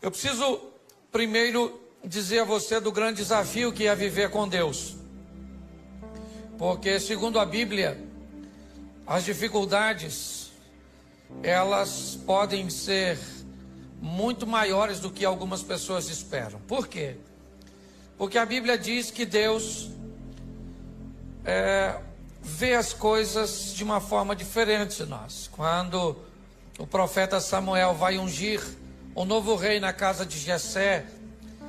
Eu preciso primeiro dizer a você do grande desafio que é viver com Deus. Porque, segundo a Bíblia, as dificuldades, elas podem ser muito maiores do que algumas pessoas esperam. Por quê? Porque a Bíblia diz que Deus vê as coisas de uma forma diferente de nós. Quando o profeta Samuel vai ungir o novo rei na casa de Jessé,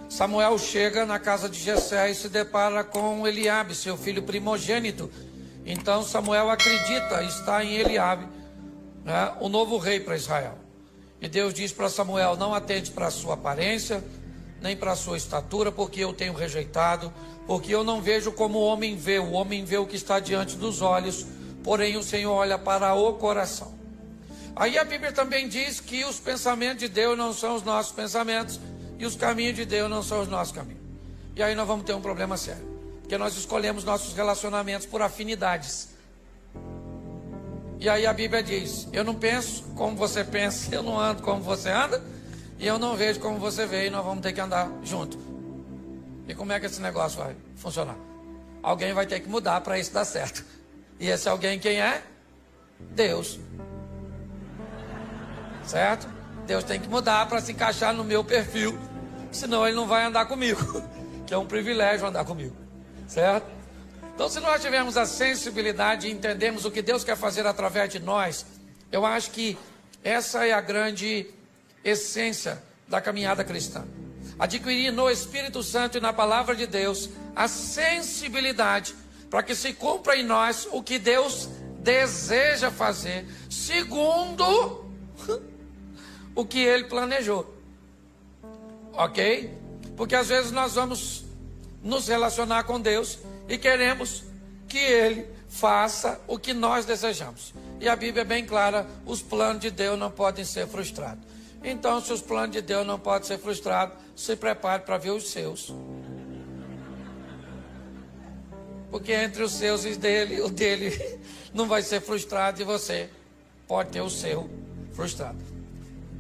Samuel chega na casa de Jessé e se depara com Eliabe, seu filho primogênito. Então Samuel acredita estar em Eliabe, né, o novo rei para Israel. E Deus diz para Samuel: não atente para a sua aparência, nem para a sua estatura, porque eu tenho rejeitado, porque eu não vejo como o homem vê o que está diante dos olhos, porém o Senhor olha para o coração. Aí a Bíblia também diz que os pensamentos de Deus não são os nossos pensamentos, e os caminhos de Deus não são os nossos caminhos. E aí nós vamos ter um problema sério, porque nós escolhemos nossos relacionamentos por afinidades. E aí a Bíblia diz: eu não penso como você pensa, eu não ando como você anda, e eu não vejo como você vê, e nós vamos ter que andar junto. E como é que esse negócio vai funcionar? Alguém vai ter que mudar para isso dar certo. E esse alguém quem é? Deus. Certo? Deus tem que mudar para se encaixar no meu perfil, senão ele não vai andar comigo, que é um privilégio andar comigo, certo? Então, se nós tivermos a sensibilidade e entendermos o que Deus quer fazer através de nós, eu acho que essa é a grande essência da caminhada cristã. Adquirir no Espírito Santo e na palavra de Deus a sensibilidade para que se cumpra em nós o que Deus deseja fazer, segundo o que Ele planejou. Ok? Porque às vezes nós vamos nos relacionar com Deus e queremos que Ele faça o que nós desejamos. E a Bíblia é bem clara: os planos de Deus não podem ser frustrados. Então, se os planos de Deus não podem ser frustrados, se prepare para ver os seus. Porque entre os seus e dele, o dele não vai ser frustrado, e você pode ter o seu frustrado.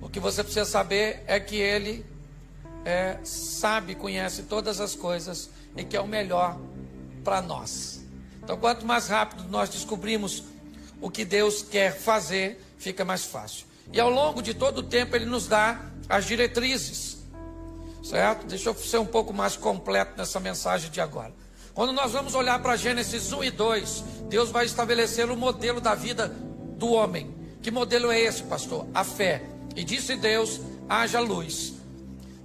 O que você precisa saber é que Ele sabe, conhece todas as coisas e que é o melhor para nós. Então, quanto mais rápido nós descobrimos o que Deus quer fazer, fica mais fácil. E ao longo de todo o tempo Ele nos dá as diretrizes, certo? Deixa eu ser um pouco mais completo nessa mensagem de agora. Quando nós vamos olhar para Gênesis 1 e 2, Deus vai estabelecer o modelo da vida do homem. Que modelo é esse, pastor? A fé. E disse Deus: haja luz.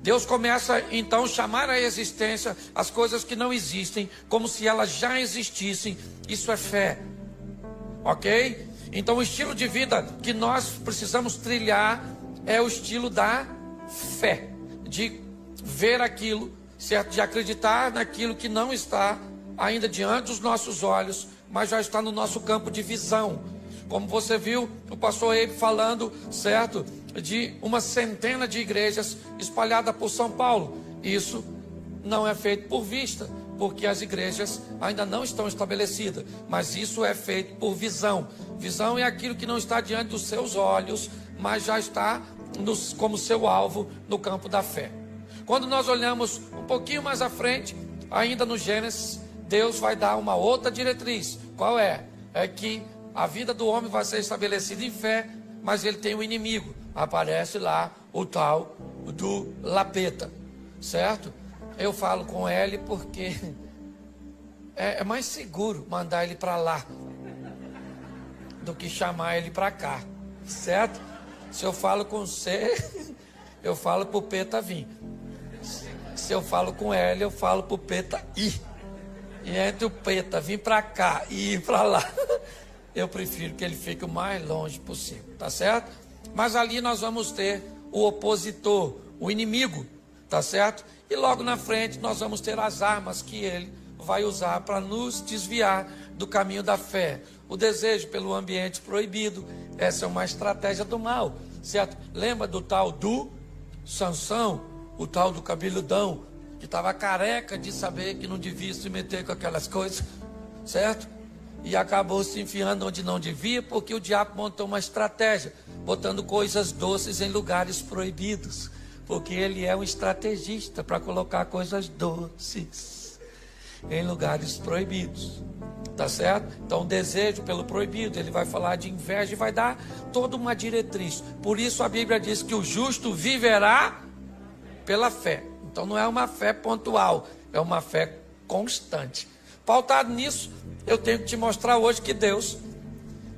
Deus começa então a chamar à existência as coisas que não existem, como se elas já existissem. Isso é fé. Ok? Então o estilo de vida que nós precisamos trilhar é o estilo da fé. De ver aquilo, certo? De acreditar naquilo que não está ainda diante dos nossos olhos, mas já está no nosso campo de visão. Como você viu o pastor Eibe falando, certo? De uma centena de igrejas espalhadas por São Paulo. Isso não é feito por vista, porque as igrejas ainda não estão estabelecidas. Mas isso é feito por visão. Visão é aquilo que não está diante dos seus olhos, mas já está como seu alvo no campo da fé. Quando nós olhamos um pouquinho mais à frente, ainda no Gênesis, Deus vai dar uma outra diretriz. Qual é? É que a vida do homem vai ser estabelecida em fé, mas ele tem um inimigo. Aparece lá o tal do Lapeta, certo? Eu falo com ele porque é mais seguro mandar ele para lá do que chamar ele para cá, certo? Se eu falo com você, eu falo pro Peta vir. Se eu falo com ele, eu falo pro Peta ir. E entre o Peta vir para cá e ir para lá, eu prefiro que ele fique o mais longe possível, tá certo? Mas ali nós vamos ter o opositor, o inimigo, tá certo? E logo na frente nós vamos ter as armas que ele vai usar para nos desviar do caminho da fé. O desejo pelo ambiente proibido, essa é uma estratégia do mal, certo? Lembra do tal do Sansão, o tal do cabeludão, que estava careca de saber que não devia se meter com aquelas coisas, certo? E acabou se enfiando onde não devia, porque o diabo montou uma estratégia, botando coisas doces em lugares proibidos. Porque ele é um estrategista para colocar coisas doces em lugares proibidos. Tá certo? Então, desejo pelo proibido, ele vai falar de inveja e vai dar toda uma diretriz. Por isso a Bíblia diz que o justo viverá pela fé. Então não é uma fé pontual, é uma fé constante. Pautado nisso, eu tenho que te mostrar hoje que Deus,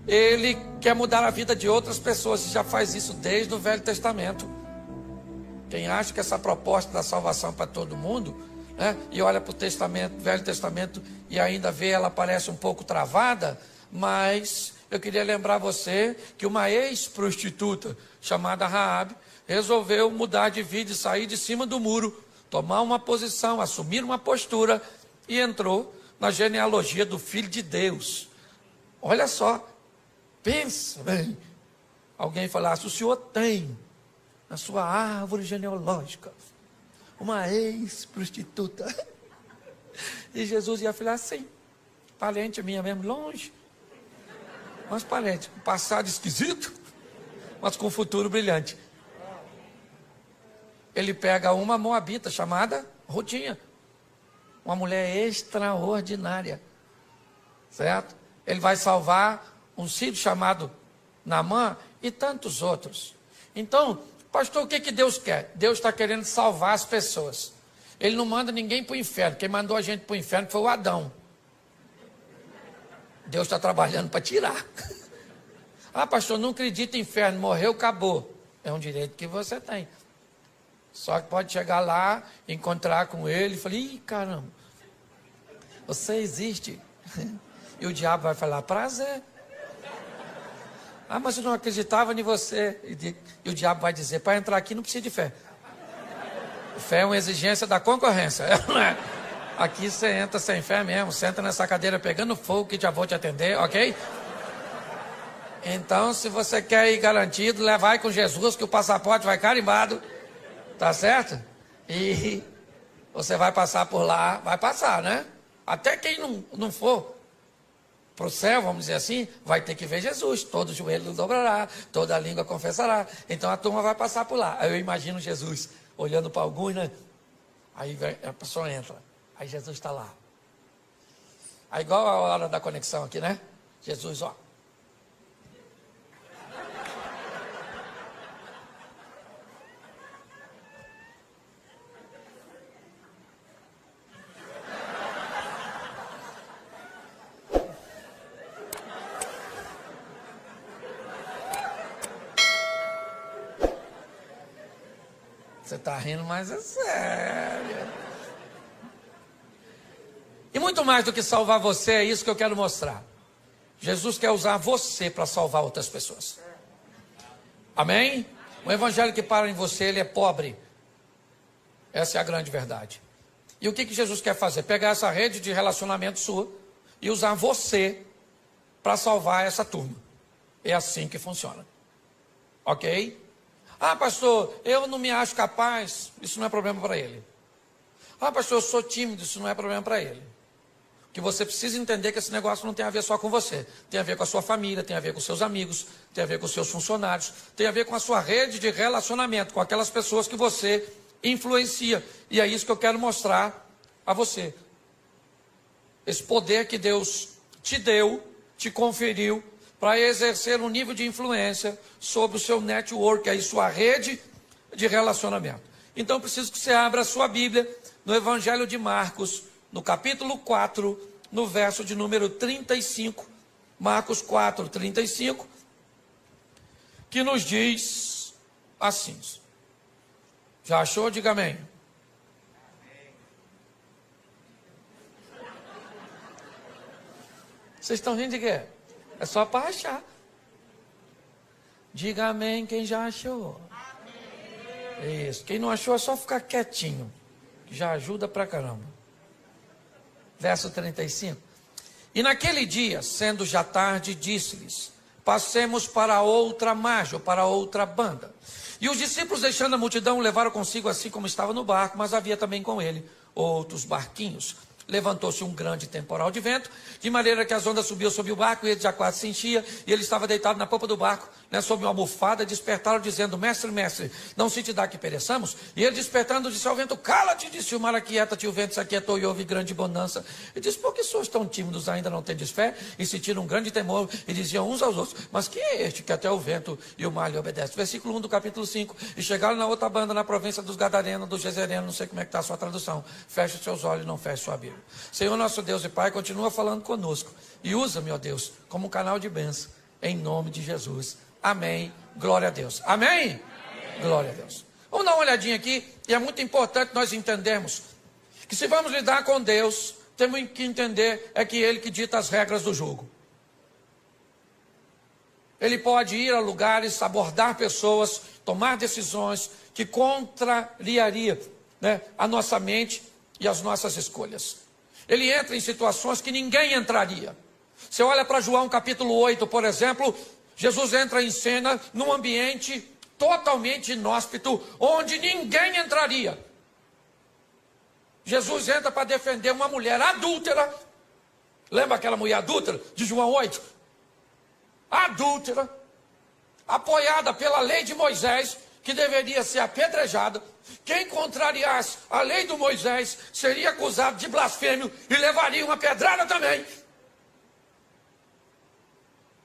ele quer mudar a vida de outras pessoas, e já faz isso desde o Velho Testamento. Quem acha que essa proposta da salvação para todo mundo, né, e olha para o Velho Testamento e ainda vê ela parece um pouco travada, mas eu queria lembrar você que uma ex-prostituta chamada Raabe resolveu mudar de vida e sair de cima do muro, tomar uma posição, assumir uma postura e entrou na genealogia do Filho de Deus. Olha só, pensa bem, alguém falasse, o senhor tem na sua árvore genealógica uma ex-prostituta. E Jesus ia falar assim, parente minha mesmo, longe, mas parente, com passado esquisito, mas com futuro brilhante. Ele pega uma moabita chamada Rutinha, uma mulher extraordinária, certo? Ele vai salvar um sírio chamado Naamã e tantos outros. Então, pastor, o que Deus quer? Deus está querendo salvar as pessoas. Ele não manda ninguém para o inferno. Quem mandou a gente para o inferno foi o Adão. Deus está trabalhando para tirar. Ah, pastor, não acredito em inferno, morreu, acabou. É um direito que você tem. Só que pode chegar lá, encontrar com ele e falar, ih, caramba, você existe. E o diabo vai falar, prazer. Ah, mas eu não acreditava em você. E o diabo vai dizer, para entrar aqui não precisa de fé. Fé é uma exigência da concorrência. Aqui você entra sem fé mesmo, senta nessa cadeira pegando fogo que já vou te atender, ok? Então, se você quer ir garantido, vai com Jesus que o passaporte vai carimbado, tá certo? E você vai passar por lá, vai passar, né? Até quem não for para o céu, vamos dizer assim, vai ter que ver Jesus. Todo joelho dobrará, toda língua confessará. Então a turma vai passar por lá. Aí eu imagino Jesus olhando para alguns, né? Aí a pessoa entra. Aí Jesus está lá. Aí igual a hora da conexão aqui, né? Jesus, ó. Você está rindo, mas é sério. E muito mais do que salvar você, é isso que eu quero mostrar. Jesus quer usar você para salvar outras pessoas. Amém? O evangelho que para em você, ele é pobre. Essa é a grande verdade. E o que Jesus quer fazer? Pegar essa rede de relacionamento sua e usar você para salvar essa turma. É assim que funciona. Ok? Ah, pastor, eu não me acho capaz. Isso não é problema para ele. Ah, pastor, eu sou tímido. Isso não é problema para ele. Que você precisa entender que esse negócio não tem a ver só com você. Tem a ver com a sua família, tem a ver com seus amigos, tem a ver com seus funcionários, tem a ver com a sua rede de relacionamento, com aquelas pessoas que você influencia. E é isso que eu quero mostrar a você. Esse poder que Deus te deu, te conferiu, para exercer um nível de influência sobre o seu network, aí sua rede de relacionamento. Então, preciso que você abra a sua Bíblia no Evangelho de Marcos, no capítulo 4, no verso de número 35, Marcos 4, 35, que nos diz assim. Já achou? Diga amém. Vocês estão rindo de quê? É só para achar. Diga amém quem já achou. Amém. Isso. Quem não achou é só ficar quietinho. Que já ajuda pra caramba. Verso 35. E naquele dia, sendo já tarde, disse-lhes: passemos para outra margem, ou para outra banda. E os discípulos, deixando a multidão, levaram consigo assim como estava no barco, mas havia também com ele outros barquinhos. Levantou-se um grande temporal de vento, de maneira que as ondas subiam sobre o barco, e ele já quase se enchia, e ele estava deitado na popa do barco, né, sob uma almofada, despertaram dizendo: mestre, mestre, não se te dá que pereçamos? E ele despertando disse ao vento: cala-te, disse o mar, aquieta-te. O vento se aquietou e houve grande bonança. E disse: por que sois tão tímidos, ainda não tendes fé? E sentiram um grande temor e diziam uns aos outros: mas quem é este que até o vento e o mar lhe obedece? Versículo 1 do capítulo 5. E chegaram na outra banda, na província dos Gadarenos, dos Gezerenos, não sei como é que está a sua tradução. Feche os seus olhos e não feche sua Bíblia. Senhor nosso Deus e Pai, continua falando conosco. E usa-me, ó Deus, como um canal de bênção, em nome de Jesus. Amém. Glória a Deus. Amém? Amém? Glória a Deus. Vamos dar uma olhadinha aqui, e é muito importante nós entendermos que se vamos lidar com Deus, temos que entender é que Ele que dita as regras do jogo. Ele pode ir a lugares, abordar pessoas, tomar decisões que contrariariam, né, a nossa mente e as nossas escolhas. Ele entra em situações que ninguém entraria. Você olha para João capítulo 8, por exemplo, Jesus entra em cena num ambiente totalmente inóspito, onde ninguém entraria. Jesus entra para defender uma mulher adúltera. Lembra aquela mulher adúltera de João 8? Adúltera, apoiada pela lei de Moisés, que deveria ser apedrejada. Quem contrariasse a lei de Moisés seria acusado de blasfêmio e levaria uma pedrada também.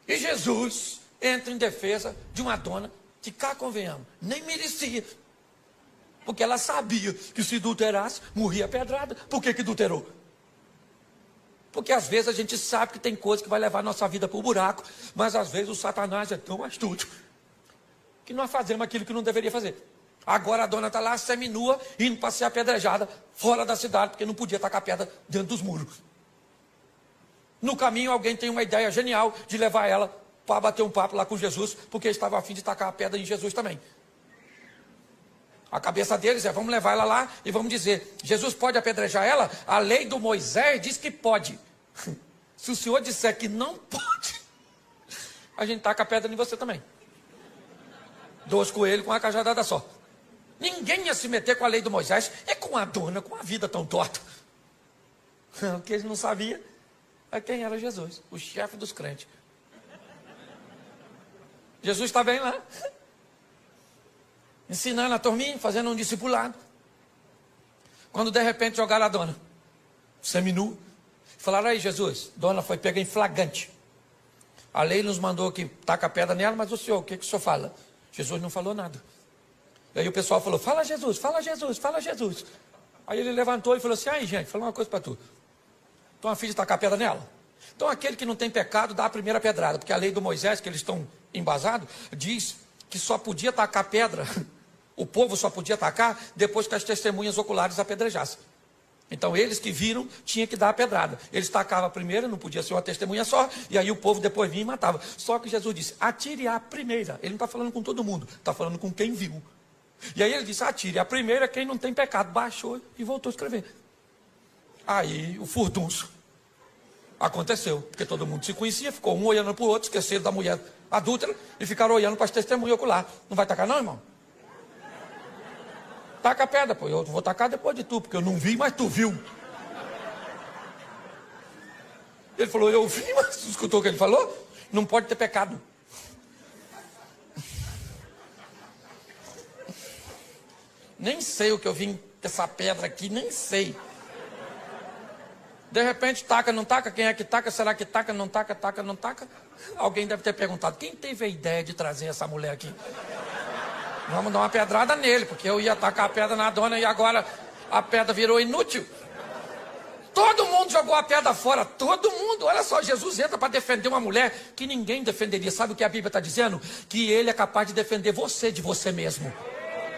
E Jesus entra em defesa de uma dona que, cá convenhamos, nem merecia. Porque ela sabia que se adulterasse, morria pedrada. Por que adulterou? Porque às vezes a gente sabe que tem coisa que vai levar a nossa vida para o buraco, mas às vezes o Satanás é tão astuto que nós fazemos aquilo que não deveria fazer. Agora a dona está lá seminua, indo para ser apedrejada fora da cidade, porque não podia tacar pedra dentro dos muros. No caminho alguém tem uma ideia genial de levar ela para bater um papo lá com Jesus, porque eles estavam a fim de tacar a pedra em Jesus também. A cabeça deles é: vamos levar ela lá e vamos dizer: Jesus pode apedrejar ela? A lei do Moisés diz que pode. Se o senhor disser que não pode, a gente taca a pedra em você também. 2 coelhos com uma cajadada só. Ninguém ia se meter com a lei do Moisés, é com a dona, com a vida tão torta. O que eles não sabiam é quem era Jesus, o chefe dos crentes. Jesus está bem lá, ensinando a turminha, fazendo um discipulado. Quando de repente jogaram a dona seminu, falaram: aí Jesus, dona foi pega em flagrante. A lei nos mandou que taca a pedra nela, mas o senhor, o que o senhor fala? Jesus não falou nada. Aí o pessoal falou: fala Jesus, fala Jesus, fala Jesus. Aí ele levantou e falou assim: aí gente, fala uma coisa para tu. Estão a fim de tacar a pedra nela? Então aquele que não tem pecado dá a primeira pedrada, porque a lei do Moisés, que eles estão embasados, diz que só podia tacar pedra, o povo só podia tacar depois que as testemunhas oculares apedrejassem. Então eles que viram tinham que dar a pedrada. Eles tacavam a primeira, não podia ser uma testemunha só, e aí o povo depois vinha e matava. Só que Jesus disse: atire a primeira. Ele não está falando com todo mundo, está falando com quem viu. E aí ele disse: atire a primeira quem não tem pecado. Baixou e voltou a escrever. Aí o furdunço aconteceu, porque todo mundo se conhecia, ficou um olhando para o outro, esqueceram da mulher adúltera e ficaram olhando para as testemunhas oculares. Não vai tacar não, irmão? Taca a pedra, pô. Eu vou tacar depois de tu, porque eu não vi, mas tu viu. Ele falou: eu vi, mas tu escutou o que ele falou? Não pode ter pecado. Nem sei o que eu vim com essa pedra aqui, nem sei. De repente, taca, não taca? Quem é que taca? Será que taca, não taca, taca, não taca? Alguém deve ter perguntado: quem teve a ideia de trazer essa mulher aqui? Vamos dar uma pedrada nele, porque eu ia tacar a pedra na dona e agora a pedra virou inútil. Todo mundo jogou a pedra fora, todo mundo. Olha só, Jesus entra para defender uma mulher que ninguém defenderia. Sabe o que a Bíblia está dizendo? Que ele é capaz de defender você de você mesmo.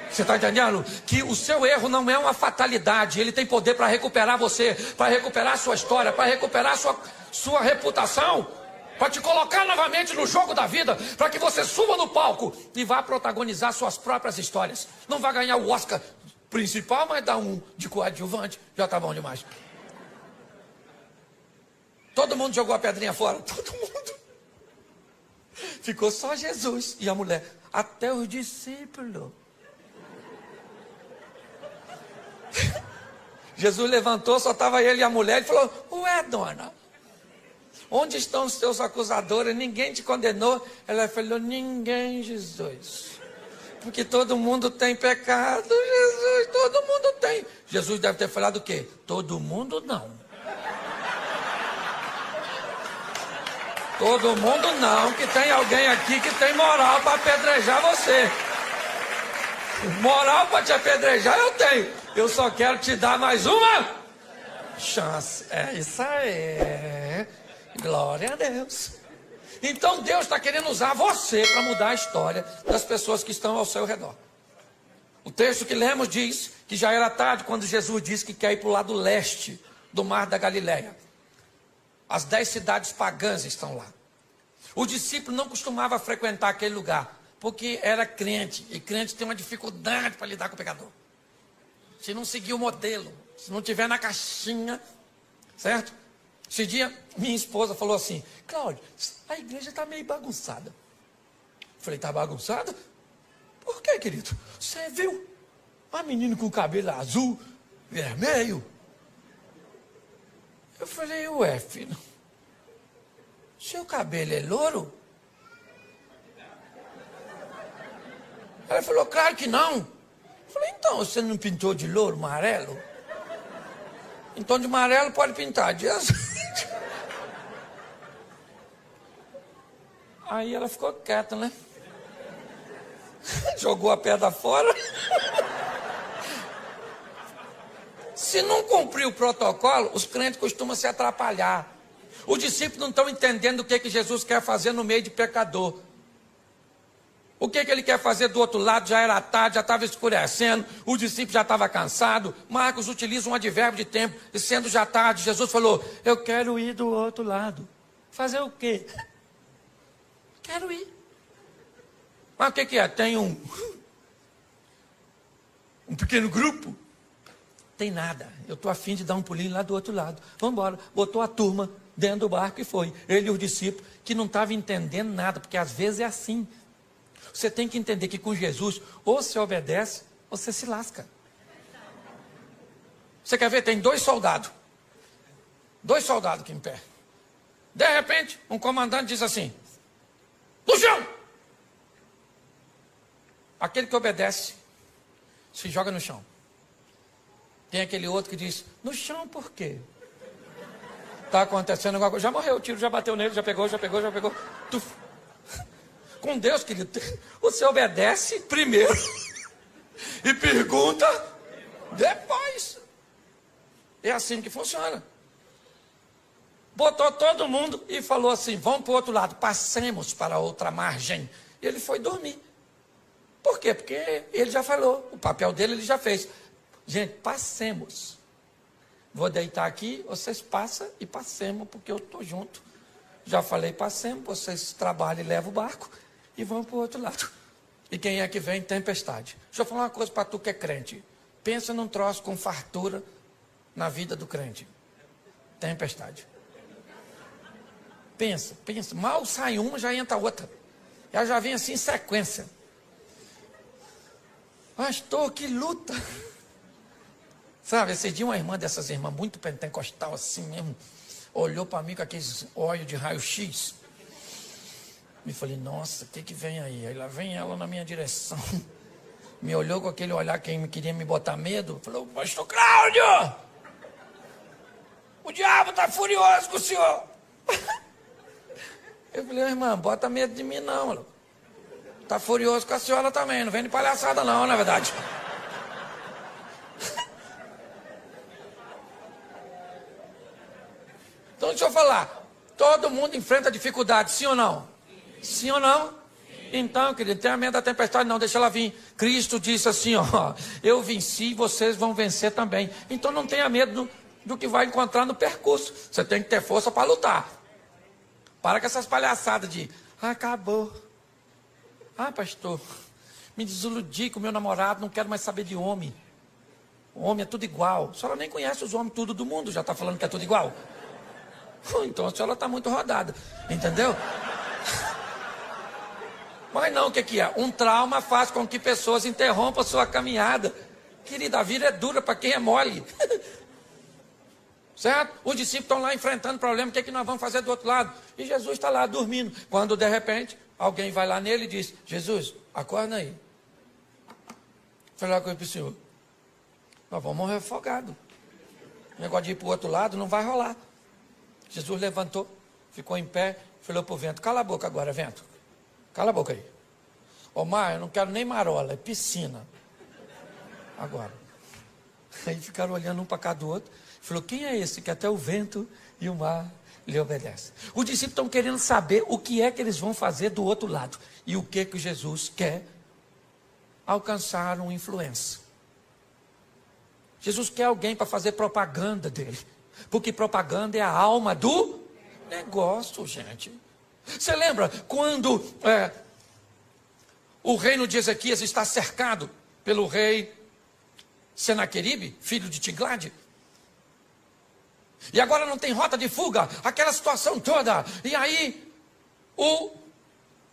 Você está entendendo? Que o seu erro não é uma fatalidade. Ele tem poder para recuperar você, para recuperar a sua história, para recuperar a sua reputação, para te colocar novamente no jogo da vida, para que você suba no palco e vá protagonizar suas próprias histórias. Não vai ganhar o Oscar principal, mas dá um de coadjuvante, já está bom demais. Todo mundo jogou a pedrinha fora, todo mundo. Ficou só Jesus e a mulher, até os discípulos. Jesus levantou, só estava ele e a mulher, e falou: ué, dona, Onde estão os teus acusadores? Ninguém te condenou. Ela falou, ninguém, Jesus. Porque todo mundo tem pecado, Jesus, todo mundo tem. Jesus deve ter falado o quê? Todo mundo não. Todo mundo não, que tem alguém aqui que tem moral para apedrejar você. Moral para te apedrejar eu tenho. Eu só quero te dar mais uma chance. É isso aí. Glória a Deus. Então Deus está querendo usar você para mudar a história das pessoas que estão ao seu redor. O texto que lemos diz que já era tarde quando Jesus disse que quer ir para o lado leste do mar da Galileia. As 10 cidades pagãs estão lá. O discípulo não costumava frequentar aquele lugar, porque era crente, e crente tem uma dificuldade para lidar com o pecador. Se não seguir o modelo, se não tiver na caixinha, certo? Esse dia, minha esposa falou assim, Cláudio, a igreja está meio bagunçada. Eu falei, está bagunçada? Por quê, querido? Você viu uma menina com cabelo azul, vermelho? Eu falei, ué, filho, seu cabelo é louro? Ela falou, claro que não. Eu falei, então, você não pintou de louro, amarelo? Então de amarelo pode pintar, de azul. Aí ela ficou quieta, né? Jogou a pedra fora. Se não cumprir o protocolo, os crentes costumam se atrapalhar. Os discípulos não estão entendendo o que Jesus quer fazer no meio de pecador. O que ele quer fazer do outro lado? Já era tarde, já estava escurecendo, o discípulo já estava cansado. Marcos utiliza um advérbio de tempo, e sendo já tarde, Jesus falou, eu quero ir do outro lado. Fazer o quê? Quero ir. Mas o que é? Tem um pequeno grupo? Tem nada. Eu estou a fim de dar um pulinho lá do outro lado. Vamos embora. Botou a turma dentro do barco e foi. Ele e os discípulos, que não estavam entendendo nada, porque às vezes é assim. Você tem que entender que com Jesus, ou você obedece, ou você se lasca. Você quer ver? Tem 2 soldados. 2 soldados aqui em pé. De repente, um comandante diz assim, no chão! Aquele que obedece, se joga no chão. Tem aquele outro que diz, no chão por quê? Está acontecendo alguma coisa. Já morreu, o tiro já bateu nele, já pegou. Tuf. Com Deus, querido, você obedece primeiro e pergunta depois. É assim que funciona. Botou todo mundo e falou assim, vamos para o outro lado, passemos para a outra margem. E ele foi dormir. Por quê? Porque ele já falou, o papel dele ele já fez. Gente, passemos. Vou deitar aqui, vocês passam e passemos, porque eu estou junto. Já falei, passemos, vocês trabalham e levam o barco e vão para o outro lado. E quem é que vem? Tempestade. Deixa eu falar uma coisa para tu que é crente. Pensa num troço com fartura na vida do crente. Tempestade. Pensa. Mal sai uma, já entra outra. Ela já vem assim em sequência. Pastor, que luta. Sabe, esse dia uma irmã dessas irmãs muito pentecostal assim mesmo, olhou para mim com aqueles olhos de raio-x. Me falei, nossa, o que vem aí? Aí lá vem ela na minha direção. Me olhou com aquele olhar que queria me botar medo. Falou, pastor Cláudio, o diabo está furioso com o senhor. Eu falei, irmã, bota medo de mim não. Está furioso com a senhora também, não vem de palhaçada não, na verdade. Então deixa eu falar, todo mundo enfrenta dificuldade, sim ou não? Sim ou não? Então, querido, não tenha medo da tempestade não, deixa ela vir. Cristo disse assim, ó, eu venci, vocês vão vencer também. Então não tenha medo do que vai encontrar no percurso. Você tem que ter força para lutar. Para com essas palhaçadas de, acabou. Ah, pastor, me desiludi com o meu namorado, não quero mais saber de homem. O homem é tudo igual. A senhora nem conhece os homens tudo do mundo, já está falando que é tudo igual. Então a senhora está muito rodada, entendeu? Mas não, o que é? Um trauma faz com que pessoas interrompam a sua caminhada. Querida, a vida é dura para quem é mole. Certo? Os discípulos estão lá enfrentando problema, o que é que nós vamos fazer do outro lado? E Jesus está lá dormindo. Quando de repente, alguém vai lá nele e diz: Jesus, acorda aí. Falei lá com ele para o senhor: nós vamos morrer afogado. O negócio de ir para o outro lado não vai rolar. Jesus levantou, ficou em pé, falou para o vento: cala a boca agora, vento. Cala a boca aí. Ô mar, eu não quero nem marola, é piscina. Agora. Aí ficaram olhando um para cá do outro. Falou: quem é esse que até o vento e o mar lhe obedecem? Os discípulos estão querendo saber o que é que eles vão fazer do outro lado. E o que que Jesus quer? Alcançar uma influência. Jesus quer alguém para fazer propaganda dele. Porque propaganda é a alma do negócio, gente. Você lembra quando o reino de Ezequias está cercado pelo rei Senaqueribe, filho de Tiglade? E agora não tem rota de fuga, aquela situação toda. E aí, o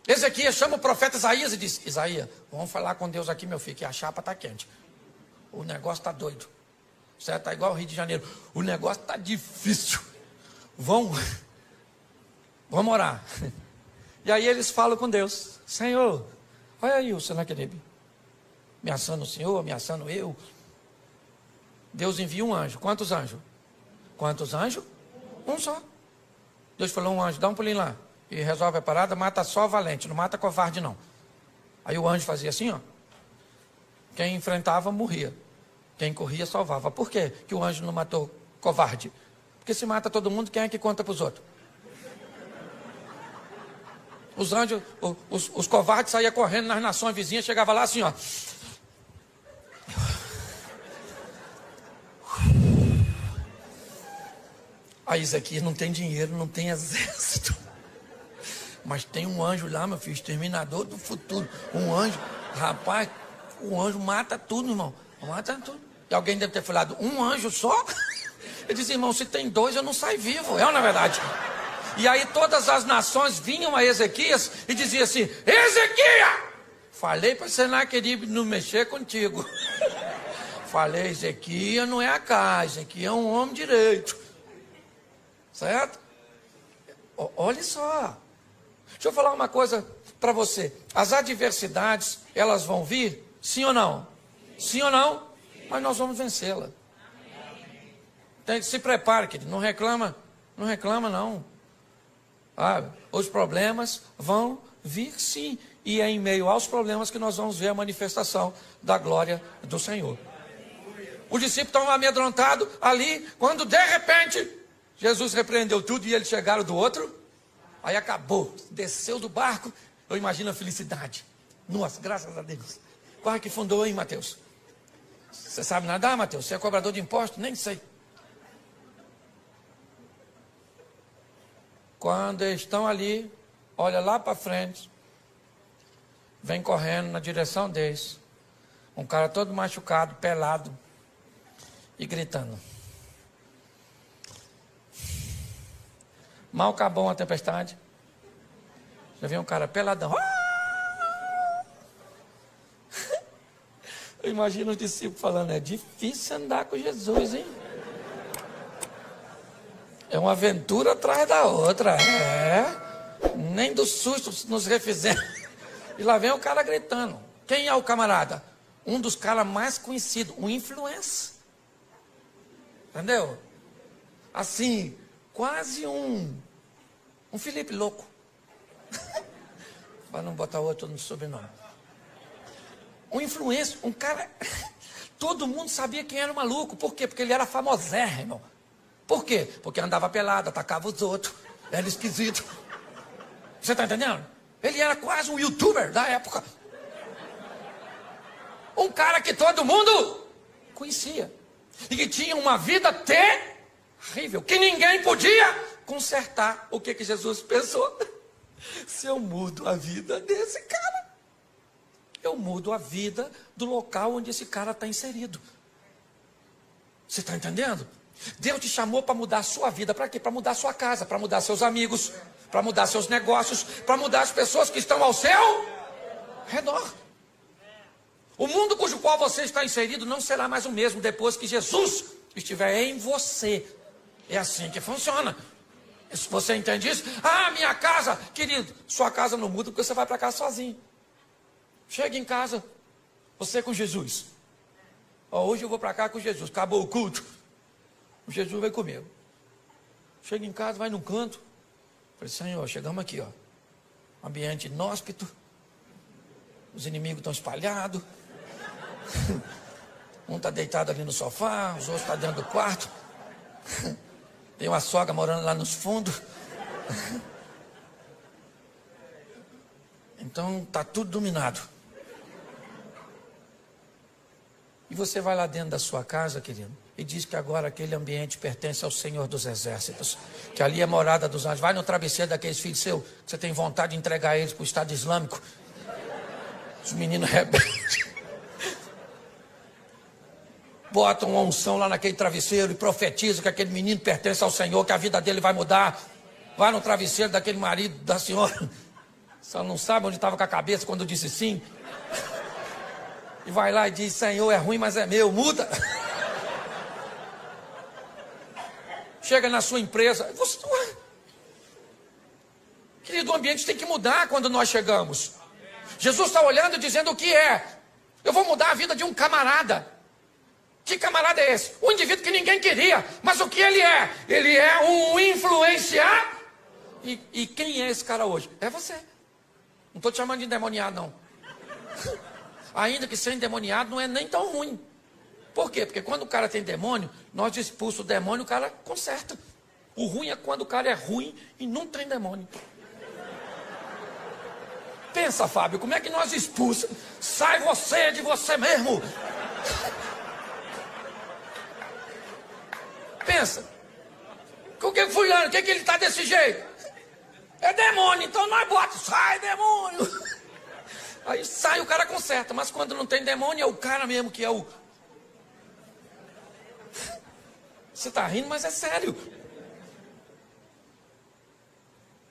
Ezequias chama o profeta Isaías e diz: Isaías, vamos falar com Deus aqui, meu filho, que a chapa está quente. O negócio está doido. Certo? Está igual ao Rio de Janeiro. O negócio está difícil. Vamos orar. E aí eles falam com Deus: Senhor, olha aí o Senaqueribe ameaçando o Senhor, ameaçando eu. Deus envia um anjo. Quantos anjos? Quantos anjos? Um só. Deus falou: um anjo, dá um pulinho lá e resolve a parada, mata só valente, não mata covarde não. Aí o anjo fazia assim, ó. Quem enfrentava morria, quem corria salvava. Por quê que o anjo não matou covarde? Porque se mata todo mundo, quem é que conta para os outros? Os anjos, os covardes saíam correndo nas nações vizinhas, chegava lá assim, ó. Aí Ezequias não tem dinheiro, não tem exército. Mas tem um anjo lá, meu filho, exterminador do futuro. Um anjo, rapaz, o anjo mata tudo, irmão. Mata tudo. E alguém deve ter falado: um anjo só? Ele disse: irmão, se tem dois, eu não saio vivo. É ou não é verdade? E aí todas as nações vinham a Ezequias e diziam assim: Ezequias, falei para Senaqueribe não mexer contigo. Falei: Ezequias não é a casa, Ezequias é um homem direito. Certo? Olha só. Deixa eu falar uma coisa para você. As adversidades, elas vão vir? Sim ou não? Sim ou não? Mas nós vamos vencê-la. Se prepare, querido. Não reclama. Não reclama, não. Os problemas vão vir sim. E é em meio aos problemas que nós vamos ver a manifestação da glória do Senhor. Os discípulos estão amedrontados ali, quando de repente Jesus repreendeu tudo e eles chegaram do outro. Aí acabou, desceu do barco. Eu imagino a felicidade. Nossa, graças a Deus. Qual é que fundou, hein, Mateus? Você sabe nadar, Mateus? Você é cobrador de impostos? Nem sei. Quando eles estão ali, olha lá para frente, vem correndo na direção deles, um cara todo machucado, pelado e gritando. Mal acabou uma tempestade, já viu um cara peladão. Eu imagino os discípulos falando: é difícil andar com Jesus, hein? É uma aventura atrás da outra. Nem do susto nos refizemos. E lá vem o cara gritando. Quem é o camarada? Um dos caras mais conhecidos, um influencer. Entendeu? Assim, quase um Felipe louco. Para não botar outro no sobrenome. Um influencer, um cara... Todo mundo sabia quem era o maluco. Por quê? Porque ele era famosérrimo. Por quê? Porque andava pelado, atacava os outros. Era esquisito. Você está entendendo? Ele era quase um youtuber da época. Um cara que todo mundo conhecia. E que tinha uma vida terrível. Que ninguém podia consertar. O que Jesus pensou? Se eu mudo a vida desse cara, eu mudo a vida do local onde esse cara está inserido. Você está entendendo? Deus te chamou para mudar a sua vida. Para quê? Para mudar a sua casa, para mudar seus amigos, para mudar seus negócios, para mudar as pessoas que estão ao seu redor. O mundo cujo qual você está inserido não será mais o mesmo depois que Jesus estiver em você. É assim que funciona. Se você entende isso, ah, minha casa, querido, sua casa não muda porque você vai para casa sozinho. Chega em casa, você com Jesus. Ó, hoje eu vou para cá com Jesus, acabou o culto. O Jesus vai comigo. Chega em casa, vai num canto. Falei, Senhor, chegamos aqui, ó. Ambiente inóspito. Os inimigos estão espalhados. Um está deitado ali no sofá, os outros estão dentro do quarto. Tem uma sogra morando lá nos fundos. Então está tudo dominado. E você vai lá dentro da sua casa, querido, e diz que agora aquele ambiente pertence ao Senhor dos Exércitos, que ali é morada dos anjos. Vai no travesseiro daqueles filhos seus, que você tem vontade de entregar eles para o Estado Islâmico. Os meninos rebeldes. Bota uma unção lá naquele travesseiro e profetiza que aquele menino pertence ao Senhor, que a vida dele vai mudar. Vai no travesseiro daquele marido da senhora. Só não sabe onde estava com a cabeça quando disse sim. E vai lá e diz, Senhor, é ruim, mas é meu, muda. Chega na sua empresa. Você, querido, o ambiente tem que mudar quando nós chegamos. Jesus está olhando e dizendo o que é. Eu vou mudar a vida de um camarada. Que camarada é esse? Um indivíduo que ninguém queria. Mas o que ele é? Ele é um influenciar. E quem é esse cara hoje? É você. Não estou te chamando de endemoniado, não. Ainda que ser endemoniado não é nem tão ruim. Por quê? Porque quando o cara tem demônio, nós expulsamos o demônio, o cara conserta. O ruim é quando o cara é ruim e não tem demônio. Pensa, Fábio, como é que nós expulsamos? Sai você de você mesmo. Pensa. O que fulano, o que ele está desse jeito? É demônio, então nós bota, sai demônio. Aí sai, o cara conserta, mas quando não tem demônio é o cara mesmo que é o... Você está rindo, mas é sério.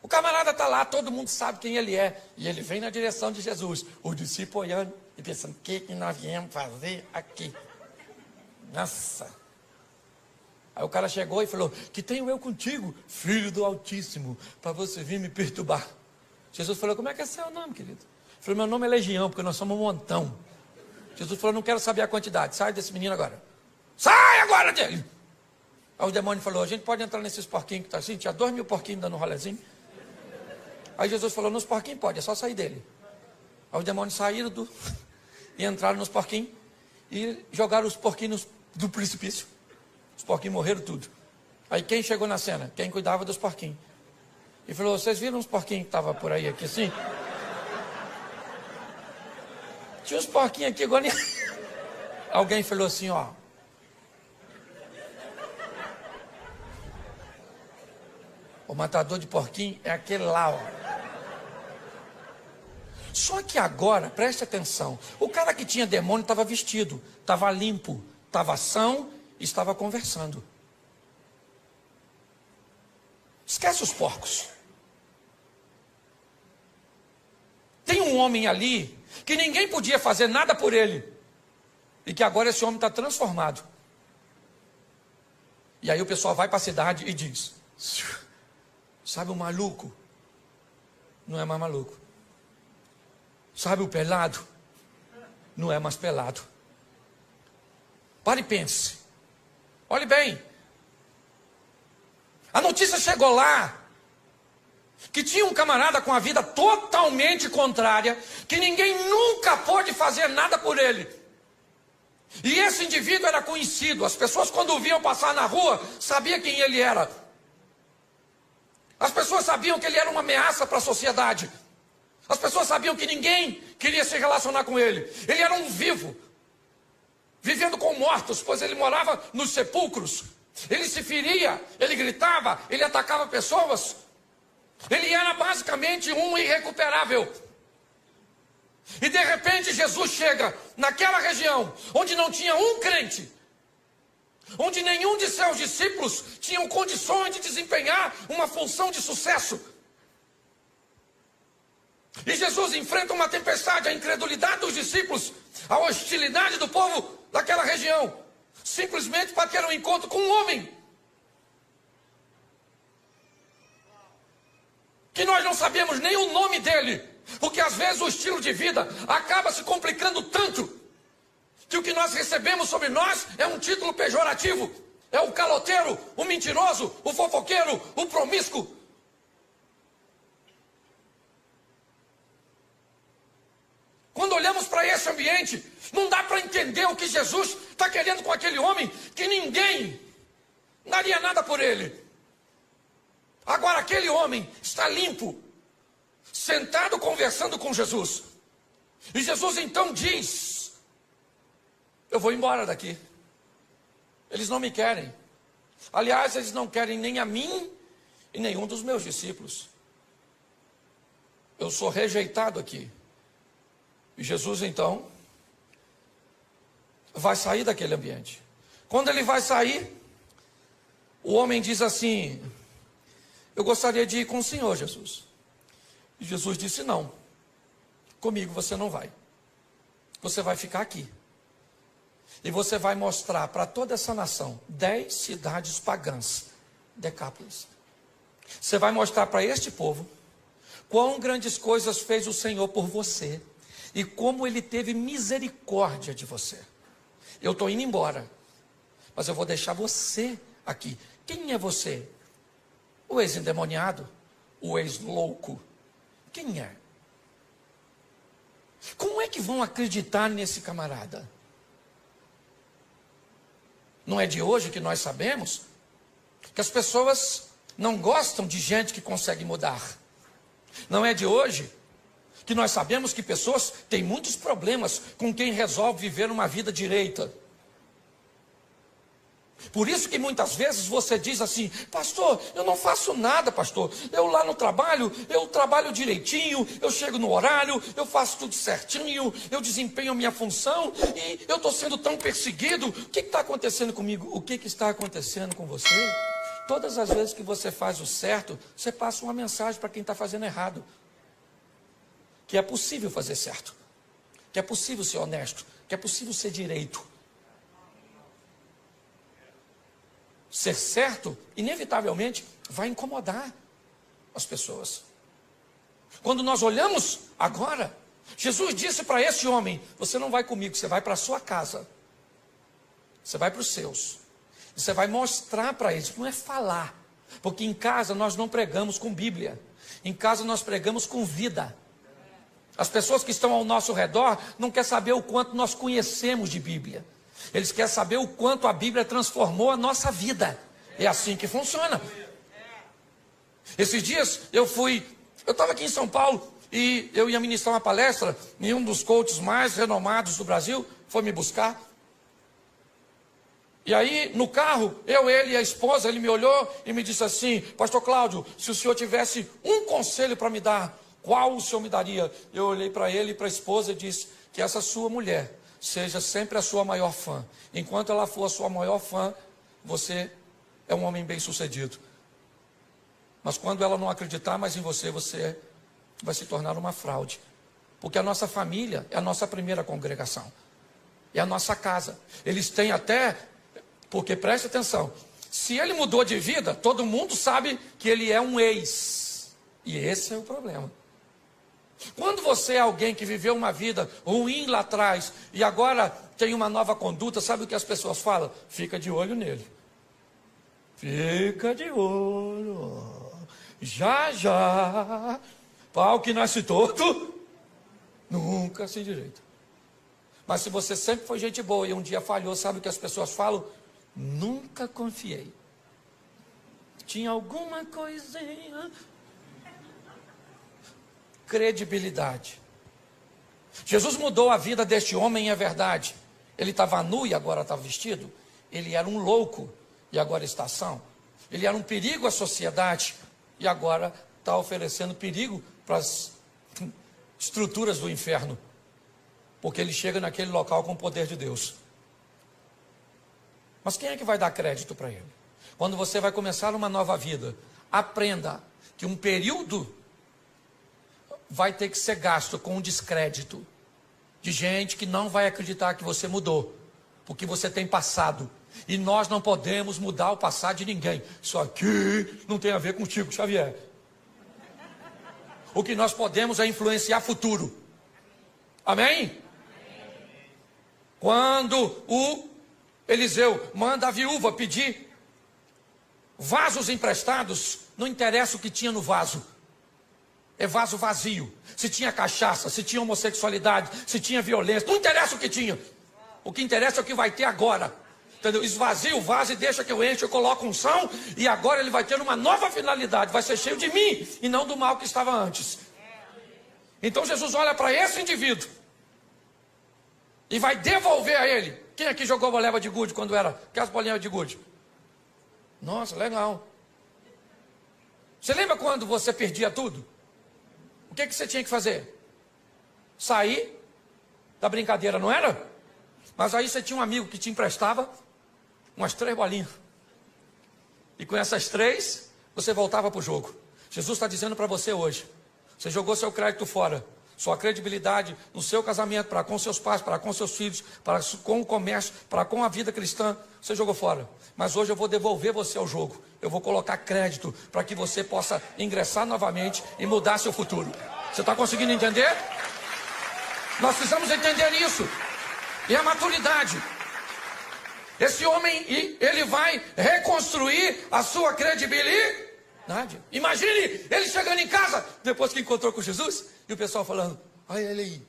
O camarada está lá, todo mundo sabe quem ele é. E ele vem na direção de Jesus. O discípulo olhando e pensando, o que nós viemos fazer aqui? Nossa. Aí o cara chegou e falou, que tenho eu contigo, filho do Altíssimo, para você vir me perturbar. Jesus falou, como é que é seu nome, querido? Ele falou, meu nome é Legião, porque nós somos um montão. Jesus falou, não quero saber a quantidade, sai desse menino agora. Sai agora dele! Aí o demônio falou, a gente pode entrar nesses porquinhos que está assim? Tinha 2.000 porquinhos dando um rolezinho. Aí Jesus falou, nos porquinhos pode, é só sair dele. Aí os demônios saíram e entraram nos porquinhos e jogaram os porquinhos do precipício. Os porquinhos morreram tudo. Aí quem chegou na cena? Quem cuidava dos porquinhos. E falou, vocês viram os porquinhos que estavam por aí aqui assim? Tinha uns porquinhos aqui agora. Alguém falou assim, ó. O matador de porquinho é aquele lá, ó. Só que agora, preste atenção, o cara que tinha demônio estava vestido, estava limpo, estava são e estava conversando. Esquece os porcos. Tem um homem ali que ninguém podia fazer nada por ele. E que agora esse homem está transformado. E aí o pessoal vai para a cidade e diz, sabe o maluco? Não é mais maluco. Sabe o pelado? Não é mais pelado. Pare e pense. Olhe bem. A notícia chegou lá que tinha um camarada com a vida totalmente contrária, que ninguém nunca pôde fazer nada por ele. E esse indivíduo era conhecido. As pessoas, quando o viam passar na rua, sabiam quem ele era. As pessoas sabiam que ele era uma ameaça para a sociedade. As pessoas sabiam que ninguém queria se relacionar com ele. Ele era um vivo, vivendo com mortos, pois ele morava nos sepulcros. Ele se feria, ele gritava, ele atacava pessoas. Ele era basicamente um irrecuperável. E de repente Jesus chega naquela região onde não tinha um crente, onde nenhum de seus discípulos tinham condições de desempenhar uma função de sucesso. E Jesus enfrenta uma tempestade, a incredulidade dos discípulos, a hostilidade do povo daquela região, simplesmente para ter um encontro com um homem. que nós não sabemos nem o nome dele, porque às vezes o estilo de vida acaba se complicando tanto, que o que nós recebemos sobre nós é um título pejorativo, é o caloteiro, o mentiroso, o fofoqueiro, o promíscuo. Quando olhamos para esse ambiente, não dá para entender o que Jesus está querendo com aquele homem, que ninguém daria nada por ele. Agora aquele homem está limpo, sentado conversando com Jesus. E Jesus então diz: eu vou embora daqui. Eles não me querem. Aliás, eles não querem nem a mim e nenhum dos meus discípulos. Eu sou rejeitado aqui. E Jesus então vai sair daquele ambiente. Quando ele vai sair, o homem diz assim: eu gostaria de ir com o Senhor, Jesus. E Jesus disse: não, comigo você não vai. Você vai ficar aqui. E você vai mostrar para toda essa nação 10 cidades pagãs, Decápolis. Você vai mostrar para este povo quão grandes coisas fez o Senhor por você e como ele teve misericórdia de você. Eu estou indo embora, mas eu vou deixar você aqui. Quem é você? O ex-endemoniado? O ex-louco? Quem é? Como é que vão acreditar nesse camarada? Não é de hoje que nós sabemos que as pessoas não gostam de gente que consegue mudar. Não é de hoje que nós sabemos que pessoas têm muitos problemas com quem resolve viver uma vida direita. Por isso que muitas vezes você diz assim: pastor, eu não faço nada, pastor. Eu lá no trabalho, eu trabalho direitinho, eu chego no horário, eu faço tudo certinho, eu desempenho a minha função e eu estou sendo tão perseguido. O que está acontecendo comigo? O que está acontecendo com você? Todas as vezes que você faz o certo, você passa uma mensagem para quem está fazendo errado. Que é possível fazer certo, que é possível ser honesto, que é possível ser direito. Ser certo, inevitavelmente, vai incomodar as pessoas. Quando nós olhamos agora, Jesus disse para esse homem: você não vai comigo, você vai para a sua casa. Você vai para os seus. E você vai mostrar para eles, não é falar. Porque em casa nós não pregamos com Bíblia. Em casa nós pregamos com vida. As pessoas que estão ao nosso redor não querem saber o quanto nós conhecemos de Bíblia. Eles querem saber o quanto a Bíblia transformou a nossa vida. É assim que funciona. Esses dias eu estava aqui em São Paulo e eu ia ministrar uma palestra e um dos coaches mais renomados do Brasil foi me buscar. E aí no carro, ele e a esposa, ele me olhou e me disse assim: pastor Cláudio, se o senhor tivesse um conselho para me dar, qual o senhor me daria? Eu olhei para ele e para a esposa e disse: que essa sua mulher seja sempre a sua maior fã. Enquanto ela for a sua maior fã, você é um homem bem-sucedido. Mas quando ela não acreditar mais em você, você vai se tornar uma fraude. Porque a nossa família é a nossa primeira congregação. É a nossa casa. Eles têm até... Porque preste atenção, se ele mudou de vida, todo mundo sabe que ele é um ex. E esse é o problema. Quando você é alguém que viveu uma vida ruim lá atrás e agora tem uma nova conduta, sabe o que as pessoas falam? Fica de olho nele. Fica de olho. Já, já. Pau que nasce torto, nunca se direita. Mas se você sempre foi gente boa e um dia falhou, sabe o que as pessoas falam? Nunca confiei. Tinha alguma coisinha. Credibilidade. Jesus mudou a vida deste homem, é verdade. Ele estava nu e agora está vestido. Ele era um louco e agora está são. Ele era um perigo à sociedade e agora está oferecendo perigo para as estruturas do inferno. Porque ele chega naquele local com o poder de Deus. Mas quem é que vai dar crédito para ele? Quando você vai começar uma nova vida, aprenda que um período vai ter que ser gasto com um descrédito de gente que não vai acreditar que você mudou, porque você tem passado. E nós não podemos mudar o passado de ninguém. Isso aqui não tem a ver contigo, Xavier. O que nós podemos é influenciar futuro. Amém? Quando o Eliseu manda a viúva pedir vasos emprestados, não interessa o que tinha no vaso. É vaso vazio. Se tinha cachaça, se tinha homossexualidade, se tinha violência, não interessa o que tinha. O que interessa é o que vai ter agora. Entendeu? Esvazia o vaso e deixa que eu enche, eu coloco unção, e agora ele vai ter uma nova finalidade, vai ser cheio de mim e não do mal que estava antes. Então Jesus olha para esse indivíduo e vai devolver a ele. Quem aqui jogou bola de gude quando era? Aquelas bolinhas de gude? Nossa, legal. Você lembra quando você perdia tudo? O que você tinha que fazer? Sair da brincadeira, não era? Mas aí você tinha um amigo que te emprestava umas 3 bolinhas. E com essas 3, você voltava para o jogo. Jesus está dizendo para você hoje. Você jogou seu crédito fora. Sua credibilidade no seu casamento, para com seus pais, para com seus filhos, para com o comércio, para com a vida cristã. Você jogou fora. Mas hoje eu vou devolver você ao jogo. Eu vou colocar crédito para que você possa ingressar novamente e mudar seu futuro. Você está conseguindo entender? Nós precisamos entender isso. E a maturidade. Esse homem, ele vai reconstruir a sua credibilidade. Imagine ele chegando em casa, depois que encontrou com Jesus, e o pessoal falando, olha ele aí.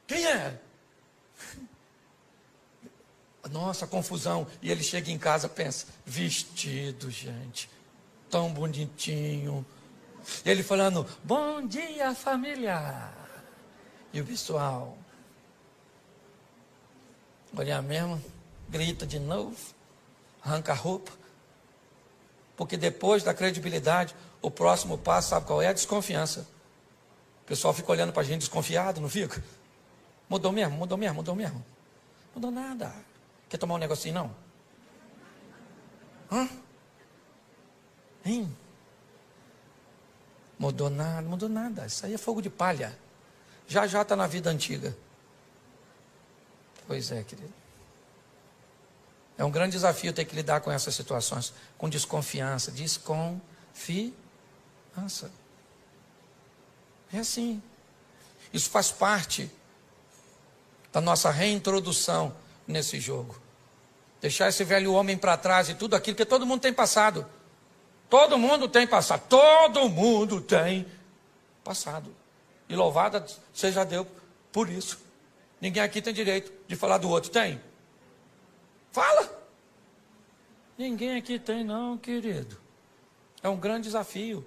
Quem é? Nossa, confusão. E ele chega em casa, pensa, vestido, gente, tão bonitinho. E ele falando, bom dia, família. E o pessoal, olha mesmo, grita de novo, arranca a roupa. Porque depois da credibilidade, o próximo passo, sabe qual é? A desconfiança. O pessoal fica olhando para a gente desconfiado, não fica? Mudou mesmo, mudou mesmo, mudou mesmo. Mudou nada. Quer tomar um negocinho, não? Hã? Hein? Mudou nada, mudou nada. Isso aí é fogo de palha. Já está na vida antiga. Pois é, querido. É um grande desafio ter que lidar com essas situações. Com desconfiança. Desconfiança. É assim. Isso faz parte da nossa reintrodução nesse jogo. Deixar esse velho homem para trás e tudo aquilo que todo mundo tem passado. Todo mundo tem passado. Todo mundo tem passado. E louvada seja Deus por isso. Ninguém aqui tem direito de falar do outro. Tem? Fala. Ninguém aqui tem não, querido. É um grande desafio.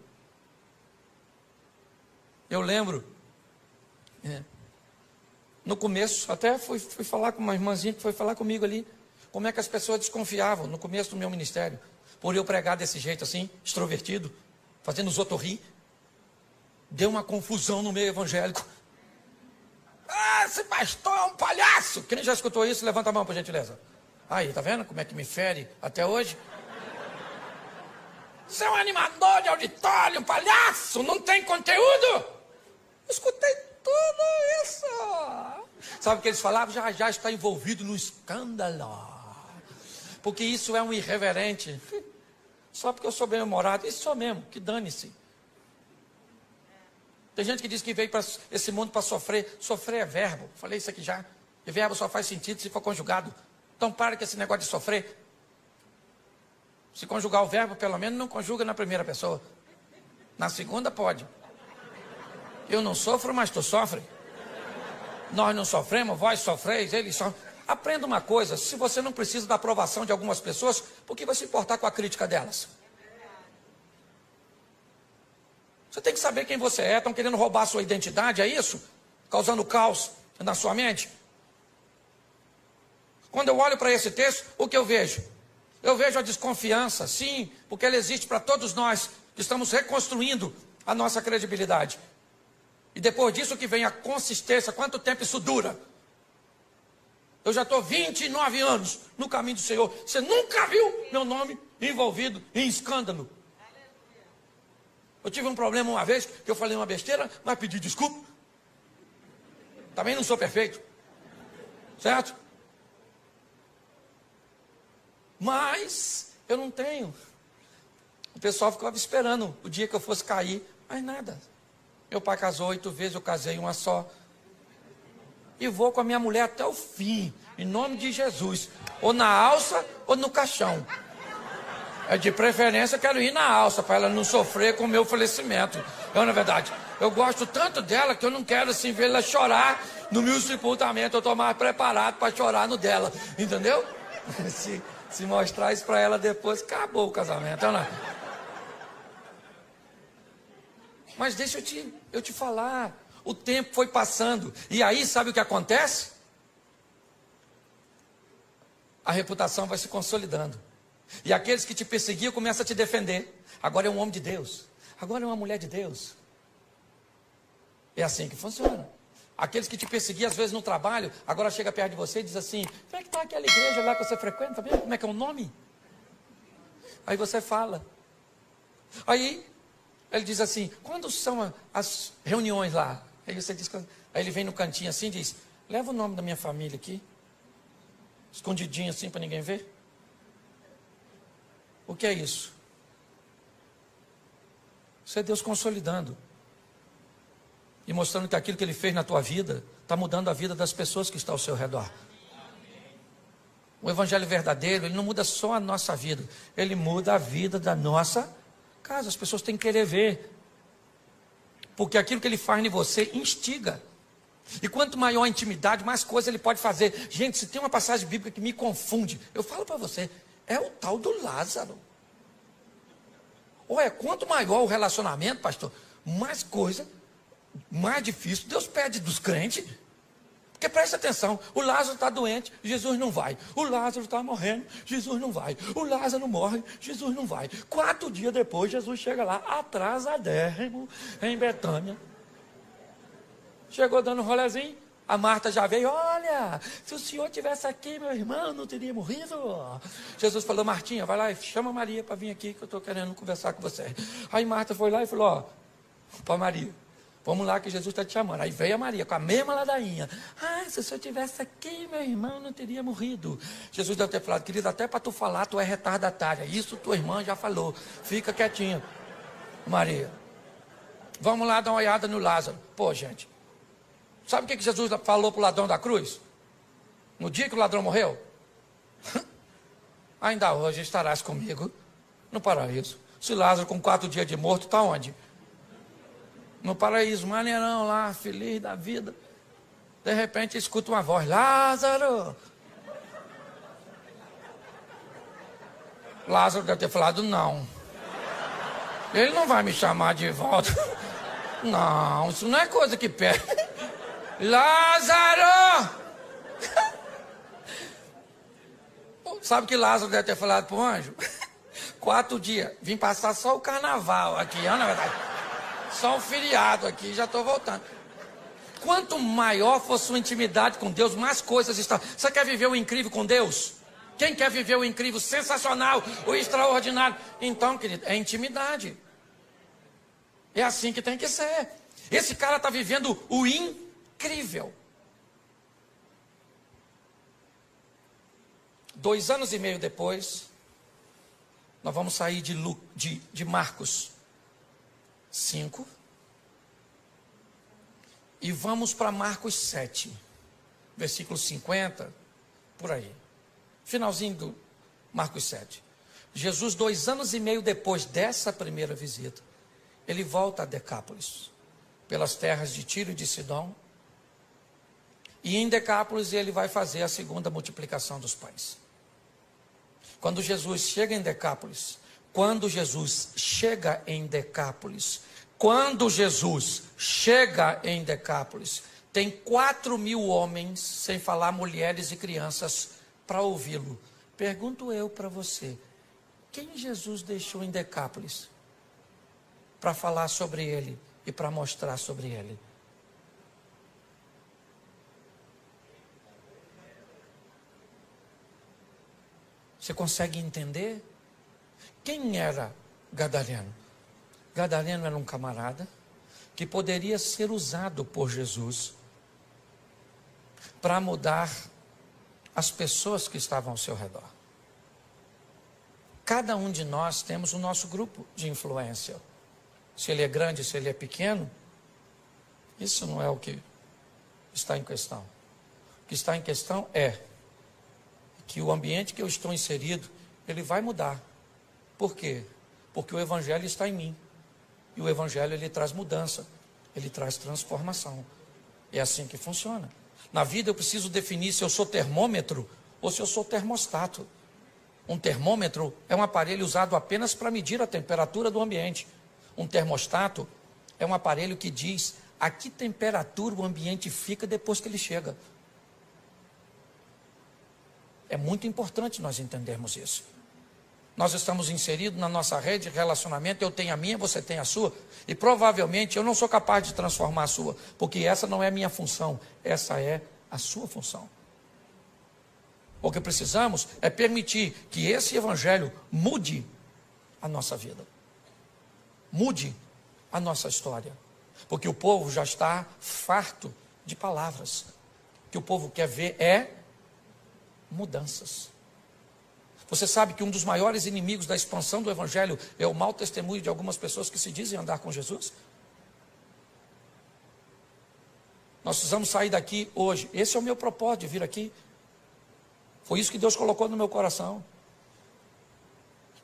Eu lembro, no começo, até fui falar com uma irmãzinha que foi falar comigo ali, como é que as pessoas desconfiavam no começo do meu ministério, por eu pregar desse jeito assim, extrovertido, fazendo os outros rir. Deu uma confusão no meio evangélico. Ah, esse pastor é um palhaço! Quem já escutou isso, levanta a mão, por gentileza. Aí, tá vendo como é que me fere até hoje? Você é um animador de auditório, um palhaço, não tem conteúdo? Eu escutei tudo isso. Sabe o que eles falavam? Já está envolvido no escândalo. Porque isso é um irreverente. Só porque eu sou bem-humorado. Isso sou mesmo, que dane-se. Tem gente que diz que veio para esse mundo para sofrer. Sofrer é verbo. Falei isso aqui já. E verbo só faz sentido se for conjugado. Então para com esse negócio de sofrer. Se conjugar o verbo, pelo menos não conjuga na primeira pessoa. Na segunda pode. Eu não sofro, mas tu sofre. Nós não sofremos, vós sofreis, eles só. Aprenda uma coisa, se você não precisa da aprovação de algumas pessoas, por que vai se importar com a crítica delas? Você tem que saber quem você é. Estão querendo roubar a sua identidade, é isso? Causando caos na sua mente? Quando eu olho para esse texto, o que eu vejo? Eu vejo a desconfiança, sim, porque ela existe para todos nós que estamos reconstruindo a nossa credibilidade. E depois disso que vem a consistência, quanto tempo isso dura? Eu já estou 29 anos no caminho do Senhor. Você nunca viu meu nome envolvido em escândalo. Eu tive um problema uma vez, que eu falei uma besteira, mas pedi desculpa. Também não sou perfeito. Certo? Mas eu não tenho. O pessoal ficava esperando o dia que eu fosse cair, mas nada. Meu pai casou 8 vezes, eu casei uma só. E vou com a minha mulher até o fim, em nome de Jesus. Ou na alça ou no caixão. De preferência, eu quero ir na alça, para ela não sofrer com o meu falecimento. Não é verdade? Eu gosto tanto dela que eu não quero assim ver ela chorar no meu sepultamento. Eu estou mais preparado para chorar no dela. Entendeu? Se mostrar isso para ela depois, acabou o casamento. Não é? Mas deixa eu te falar. O tempo foi passando. E aí, sabe o que acontece? A reputação vai se consolidando. E aqueles que te perseguiam começam a te defender. Agora é um homem de Deus. Agora é uma mulher de Deus. É assim que funciona. Aqueles que te perseguiam às vezes no trabalho, agora chega perto de você e diz assim: como é que está aquela igreja lá que você frequenta mesmo? Como é que é o nome? Aí você fala. Aí ele diz assim: quando são as reuniões lá? Aí você diz, aí ele vem no cantinho assim e diz: leva o nome da minha família aqui. Escondidinho assim para ninguém ver. O que é isso? Isso é Deus consolidando. E mostrando que aquilo que Ele fez na tua vida está mudando a vida das pessoas que estão ao seu redor. O Evangelho verdadeiro, ele não muda só a nossa vida. Ele muda a vida da nossa casa. As pessoas têm que querer ver. Porque aquilo que Ele faz em você instiga. E quanto maior a intimidade, mais coisa Ele pode fazer. Gente, se tem uma passagem bíblica que me confunde, eu falo para você, é o tal do Lázaro. Olha, quanto maior o relacionamento, pastor, mais coisa, mais difícil Deus pede dos crentes. Porque presta atenção, o Lázaro está doente, Jesus não vai. O Lázaro está morrendo, Jesus não vai. O Lázaro morre, Jesus não vai. 4 dias depois, Jesus chega lá, atrasadérrimo, em Betânia. Chegou dando um rolezinho, a Marta já veio: olha, se o senhor tivesse aqui, meu irmão não teria morrido. Jesus falou: Martinha, vai lá e chama Maria para vir aqui que eu estou querendo conversar com você. Aí Marta foi lá e falou: ó, para Maria, vamos lá que Jesus está te chamando. Aí veio a Maria com a mesma ladainha: ah, se o senhor tivesse aqui, meu irmão não teria morrido. Jesus deve ter falado: querido, até para tu falar, tu é retardatária. Isso tua irmã já falou. Fica quietinha, Maria. Vamos lá dar uma olhada no Lázaro. Pô, gente, sabe o que Jesus falou para o ladrão da cruz? No dia que o ladrão morreu? Ainda hoje estarás comigo no paraíso. Se Lázaro com 4 dias de morto, está onde? No paraíso, maneirão lá, feliz da vida. De repente escuta uma voz: Lázaro. Lázaro deve ter falado: não. Ele não vai me chamar de volta. Não, isso não é coisa que pede. Lázaro! Sabe o que Lázaro deve ter falado para o anjo? 4 dias. Vim passar só o carnaval aqui, não é verdade? Só o feriado aqui, já estou voltando. Quanto maior for sua intimidade com Deus, mais coisas estão. Você quer viver o incrível com Deus? Quem quer viver o incrível, sensacional, o extraordinário? Então, querido, é intimidade. É assim que tem que ser. Esse cara está vivendo o incrível. 2 anos e meio depois, nós vamos sair de Marcos 5 e vamos para Marcos 7, versículo 50, por aí. Finalzinho do Marcos 7. Jesus, 2 anos e meio depois dessa primeira visita, ele volta a Decápolis, pelas terras de Tiro e de Sidom. E em Decápolis ele vai fazer a segunda multiplicação dos pães. Quando Jesus chega em Decápolis, tem 4.000 homens, sem falar mulheres e crianças, para ouvi-lo. Pergunto eu para você, quem Jesus deixou em Decápolis para falar sobre ele e para mostrar sobre ele? Você consegue entender? Quem era Gadareno? Gadareno era um camarada que poderia ser usado por Jesus para mudar as pessoas que estavam ao seu redor. Cada um de nós temos o nosso grupo de influência. Se ele é grande, se ele é pequeno, Isso não é o que está em questão. O que está em questão é que o ambiente que eu estou inserido, ele vai mudar. Por quê? Porque o Evangelho está em mim. E o Evangelho, ele traz mudança, ele traz transformação. É assim que funciona. Na vida eu preciso definir se eu sou termômetro ou se eu sou termostato. Um termômetro é um aparelho usado apenas para medir a temperatura do ambiente. Um termostato é um aparelho que diz a que temperatura o ambiente fica depois que ele chega. É muito importante nós entendermos isso. Nós estamos inseridos na nossa rede de relacionamento, eu tenho a minha, você tem a sua, e provavelmente eu não sou capaz de transformar a sua, porque essa não é a minha função, essa é a sua função. O que precisamos é permitir que esse Evangelho mude a nossa vida, mude a nossa história, porque o povo já está farto de palavras. O que o povo quer ver é mudanças. Você sabe que um dos maiores inimigos da expansão do Evangelho é o mau testemunho de algumas pessoas que se dizem andar com Jesus? Nós precisamos sair daqui hoje. Esse é o meu propósito de vir aqui. Foi isso que Deus colocou no meu coração.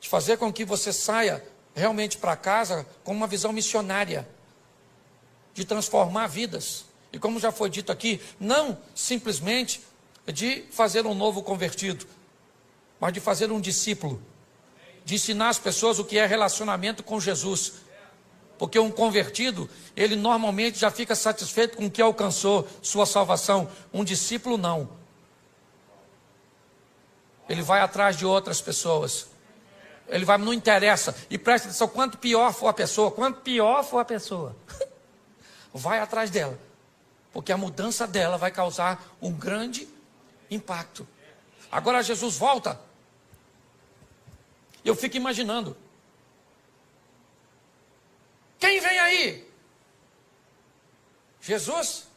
De fazer com que você saia realmente para casa com uma visão missionária. De transformar vidas. E como já foi dito aqui, não simplesmente de fazer um novo convertido, mas de fazer um discípulo, de ensinar as pessoas o que é relacionamento com Jesus. Porque um convertido, ele normalmente já fica satisfeito com o que alcançou, sua salvação. Um discípulo não. Ele vai atrás de outras pessoas. Ele vai, não interessa. E presta atenção, quanto pior for a pessoa, vai atrás dela. Porque a mudança dela vai causar um grande impacto. Agora Jesus volta. Eu fico imaginando. Quem vem aí? Jesus?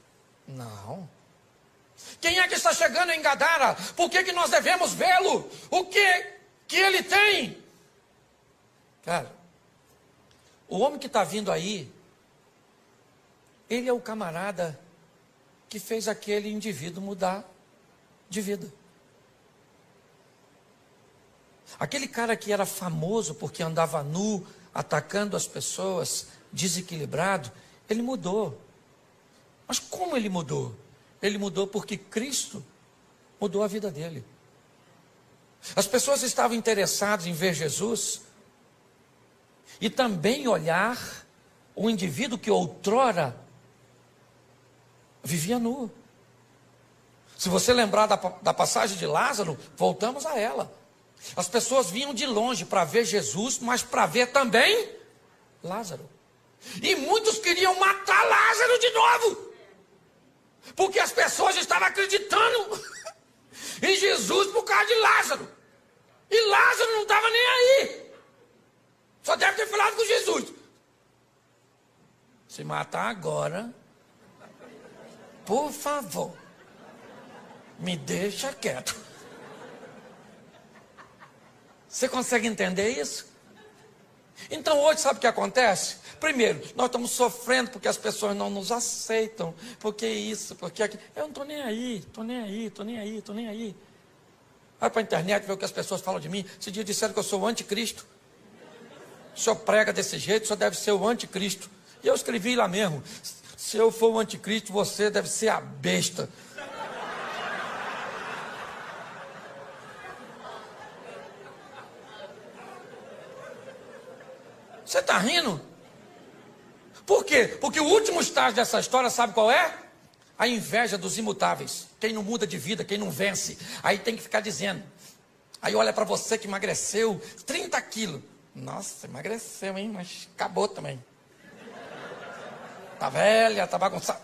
Não. Quem é que está chegando em Gadara? Por que nós devemos vê-lo? O que ele tem? Cara, o homem que está vindo aí, ele é o camarada que fez aquele indivíduo mudar de vida. Aquele cara que era famoso porque andava nu, atacando as pessoas, desequilibrado, ele mudou. Mas como ele mudou? Ele mudou porque Cristo mudou a vida dele. As pessoas estavam interessadas em ver Jesus e também olhar o indivíduo que outrora vivia nu. Se você lembrar da passagem de Lázaro, voltamos a ela. As pessoas vinham de longe para ver Jesus, mas para ver também Lázaro. E muitos queriam matar Lázaro de novo, porque as pessoas estavam acreditando em Jesus por causa de Lázaro. E Lázaro não estava nem aí. Só deve ter falado com Jesus. Se matar agora, por favor, me deixa quieto. Você consegue entender isso? Então hoje sabe o que acontece? Primeiro, nós estamos sofrendo porque as pessoas não nos aceitam. Porque isso, porque aquilo. Eu não estou nem aí, estou nem aí, estou nem aí, estou nem aí. Vai para a internet ver o que as pessoas falam de mim. Esse dia disseram que eu sou o anticristo. O senhor prega desse jeito, o senhor deve ser o anticristo. E eu escrevi lá mesmo: se eu for o anticristo, você deve ser a besta. Você está rindo? Por quê? Porque o último estágio dessa história, sabe qual é? A inveja dos imutáveis. Quem não muda de vida, quem não vence. Aí tem que ficar dizendo. Aí olha para você que emagreceu 30 quilos. Nossa, emagreceu, hein? Mas acabou também. Tá velha, tá bagunçada.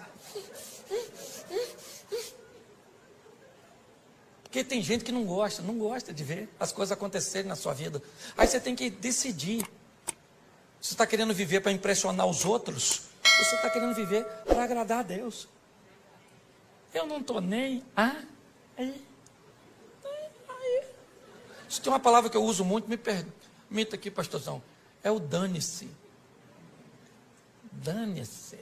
Porque tem gente que não gosta de ver as coisas acontecerem na sua vida. Aí você tem que decidir. Você está querendo viver para impressionar os outros? Ou você está querendo viver para agradar a Deus? Eu não estou nem aí. Se tem uma palavra que eu uso muito, me permita aqui, pastorzão. É o dane-se. Dane-se.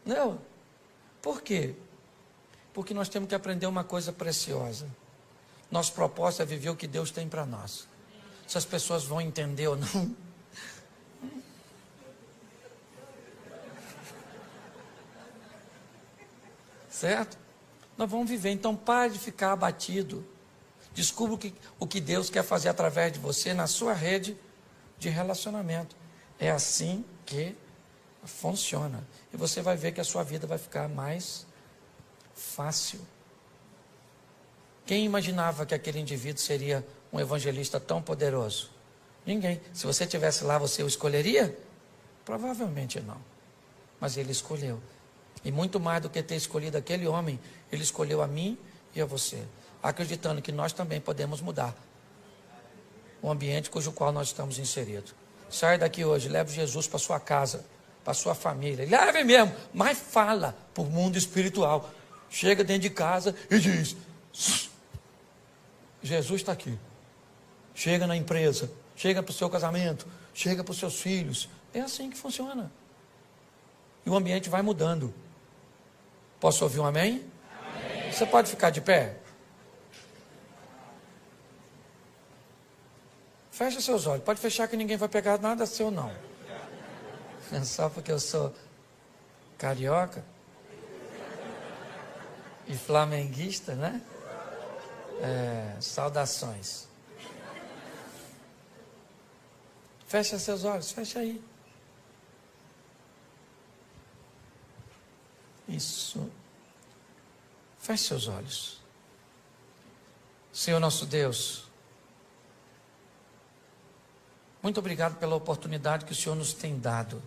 Não. Por quê? Porque nós temos que aprender uma coisa preciosa. Nosso propósito é viver o que Deus tem para nós. Se as pessoas vão entender ou não. Certo? Nós vamos viver. Então pare de ficar abatido. Descubra o que Deus quer fazer através de você na sua rede de relacionamento. É assim que funciona. E você vai ver que a sua vida vai ficar mais fácil. Quem imaginava que aquele indivíduo seria um evangelista tão poderoso? Ninguém. Se você estivesse lá, você o escolheria? Provavelmente não. Mas ele escolheu. E muito mais do que ter escolhido aquele homem, ele escolheu a mim e a você. Acreditando que nós também podemos mudar o ambiente cujo qual nós estamos inseridos. Saia daqui hoje, leve Jesus para sua casa, para sua família. Leve mesmo, mas fala para o mundo espiritual. Chega dentro de casa e diz: Jesus está aqui. Chega na empresa, chega para o seu casamento, chega para os seus filhos. É assim que funciona. E o ambiente vai mudando. Posso ouvir um amém? Amém. Você pode ficar de pé? Fecha seus olhos. Pode fechar que ninguém vai pegar nada seu não. Só porque eu sou carioca e flamenguista, né? Saudações. Fecha seus olhos, fecha aí. Isso. Feche seus olhos. Senhor nosso Deus, muito obrigado pela oportunidade que o Senhor nos tem dado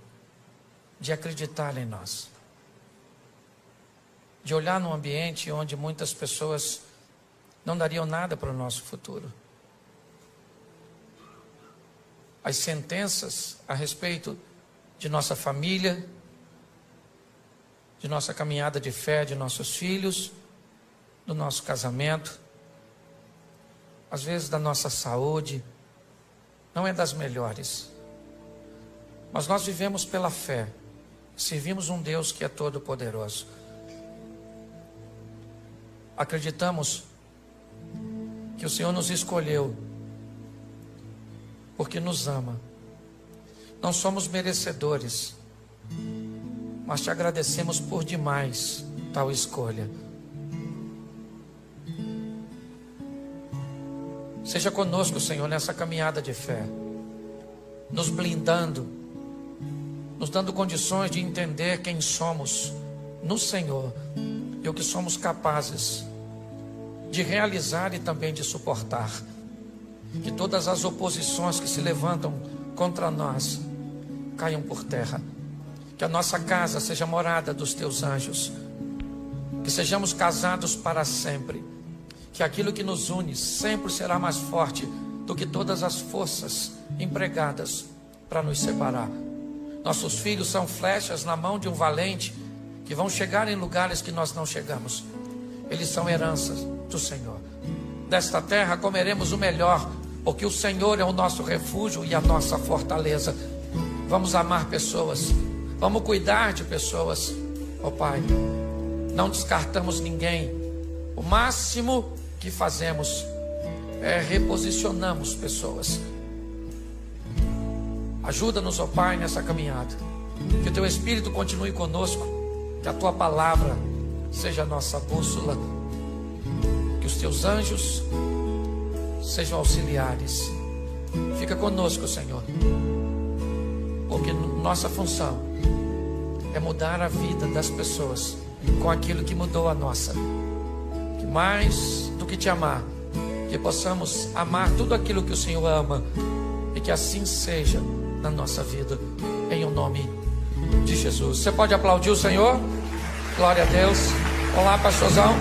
de acreditar em nós. De olhar num ambiente onde muitas pessoas não dariam nada para o nosso futuro. As sentenças a respeito de nossa família, de nossa caminhada de fé, de nossos filhos, do nosso casamento, às vezes da nossa saúde, não é das melhores. Mas nós vivemos pela fé, servimos um Deus que é todo poderoso. Acreditamos que o Senhor nos escolheu porque nos ama. Não somos merecedores, mas te agradecemos por demais tal escolha. Seja conosco, Senhor, nessa caminhada de fé, nos blindando, nos dando condições de entender quem somos no Senhor e o que somos capazes de realizar e também de suportar. Que todas as oposições que se levantam contra nós caiam por terra. Que a nossa casa seja morada dos teus anjos. Que sejamos casados para sempre. Que aquilo que nos une sempre será mais forte do que todas as forças empregadas para nos separar. Nossos filhos são flechas na mão de um valente que vão chegar em lugares que nós não chegamos. Eles são heranças do Senhor. Desta terra comeremos o melhor, porque o Senhor é o nosso refúgio e a nossa fortaleza. Vamos amar pessoas, vamos cuidar de pessoas, ó Pai. Não descartamos ninguém. O máximo que fazemos é reposicionamos pessoas. Ajuda-nos, ó Pai, nessa caminhada. Que o Teu Espírito continue conosco. Que a Tua palavra seja a nossa bússola. Que os Teus anjos sejam auxiliares. Fica conosco, Senhor. Porque nossa função é mudar a vida das pessoas com aquilo que mudou a nossa. Que mais do que te amar, que possamos amar tudo aquilo que o Senhor ama. E que assim seja na nossa vida, em o nome de Jesus. Você pode aplaudir o Senhor? Glória a Deus. Olá, pastorzão.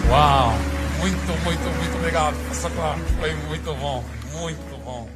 Uau, muito obrigado. Foi muito bom, muito bom.